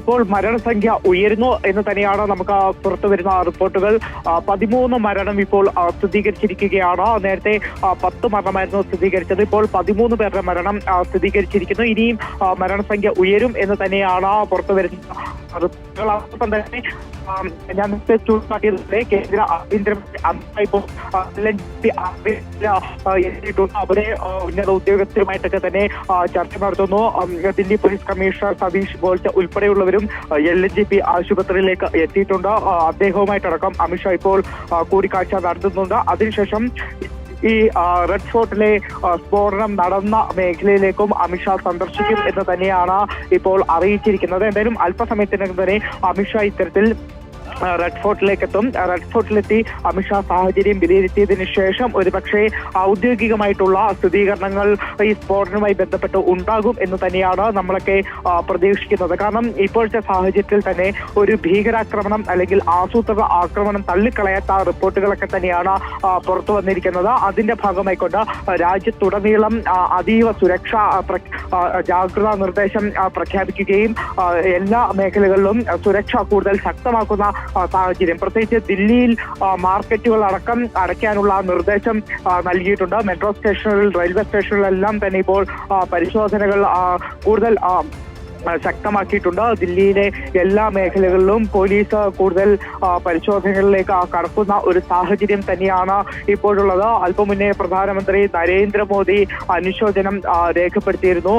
ഇപ്പോൾ മരണസംഖ്യ ഉയരുന്നു എന്ന് തന്നെയാണ് നമുക്ക് പുറത്തു വരുന്ന റിപ്പോർട്ടുകൾ. 13 മരണം ഇപ്പോൾ സ്ഥിരീകരിച്ചിരിക്കുകയാണ്. നേരത്തെ 10 മരണമായിരുന്നു സ്ഥിരീകരിച്ചത്. ഇപ്പോൾ 13 പേരുടെ മരണം സ്ഥിരീകരിച്ചിരിക്കുന്നു. ഇനിയും മരണസംഖ്യ ഉയരും എന്ന് തന്നെയാണ് പുറത്തു വരുന്ന റിപ്പോർട്ടുകൾ. അതോടൊപ്പം തന്നെ ഞാൻ ചൂണ്ടിക്കാട്ടിയതിലെ കേന്ദ്ര ആഭ്യന്തരമന്ത്രി അമിത്ഷാ ഇപ്പോൾ എത്തിയിട്ടുണ്ട്. അവരെ ഉന്നത ഉദ്യോഗസ്ഥരുമായിട്ടൊക്കെ തന്നെ ചർച്ച നടത്തുന്നു. ദില്ലി പോലീസ് കമ്മീഷണർ സതീഷ് ഗോൾച്ച ഉൾപ്പെടെയുള്ളവരും LNGP ആശുപത്രിയിലേക്ക് എത്തിയിട്ടുണ്ട്. അദ്ദേഹവുമായിട്ടടക്കം അമിത്ഷാ ഇപ്പോൾ കൂടിക്കാഴ്ച നടത്തുന്നുണ്ട്. അതിനുശേഷം ഈ റെഡ് ഫോർട്ടിലെ സ്ഫോടനം നടന്ന മേഖലയിലേക്കും അമിത്ഷാ സന്ദർശിക്കും എന്ന് തന്നെയാണ് ഇപ്പോൾ അറിയിച്ചിരിക്കുന്നത്. എന്തായാലും അല്പസമയത്തിനകം തന്നെ അമിത്ഷാ ഇത്തരത്തിൽ റെഡ് ഫോർട്ടിലേക്ക് എത്തും. റെഡ് ഫോർട്ടിലെത്തി അമിത്ഷാ സാഹചര്യം വിലയിരുത്തിയതിനു ശേഷം ഒരുപക്ഷെ ഔദ്യോഗികമായിട്ടുള്ള സ്ഥിരീകരണങ്ങൾ ഈ സ്ഫോടനവുമായി ബന്ധപ്പെട്ട് ഉണ്ടാകും എന്ന് തന്നെയാണ് നമ്മളൊക്കെ പ്രതീക്ഷിക്കുന്നത്. കാരണം ഇപ്പോഴത്തെ സാഹചര്യത്തിൽ തന്നെ ഒരു ഭീകരാക്രമണം അല്ലെങ്കിൽ ആസൂത്രിത ആക്രമണം തള്ളിക്കളയാത്ത റിപ്പോർട്ടുകളൊക്കെ തന്നെയാണ് പുറത്തു വന്നിരിക്കുന്നത്. അതിന്റെ ഭാഗമായിക്കൊണ്ട് രാജ്യത്തുടനീളം അതീവ സുരക്ഷാ ജാഗ്രതാ നിർദ്ദേശം പ്രഖ്യാപിക്കുകയും എല്ലാ മേഖലകളിലും സുരക്ഷ കൂടുതൽ ശക്തമാക്കുന്ന സാഹചര്യം, പ്രത്യേകിച്ച് ദില്ലിയിൽ മാർക്കറ്റുകൾ അടക്കം അടയ്ക്കാനുള്ള നിർദ്ദേശം നൽകിയിട്ടുണ്ട്. മെട്രോ സ്റ്റേഷനുകളിൽ, റെയിൽവേ സ്റ്റേഷനുകളിലെല്ലാം തന്നെ ഇപ്പോൾ പരിശോധനകൾ കൂടുതൽ ശക്തമാക്കിയിട്ടുണ്ട്. ദില്ലിയിലെ എല്ലാ മേഖലകളിലും പോലീസ് കൂടുതൽ പരിശോധനകളിലേക്ക് കടക്കുന്ന ഒരു സാഹചര്യം തന്നെയാണ് ഇപ്പോഴുള്ളത്. അല്പം മുന്നേ പ്രധാനമന്ത്രി നരേന്ദ്രമോദി അനുശോചനം രേഖപ്പെടുത്തിയിരുന്നു.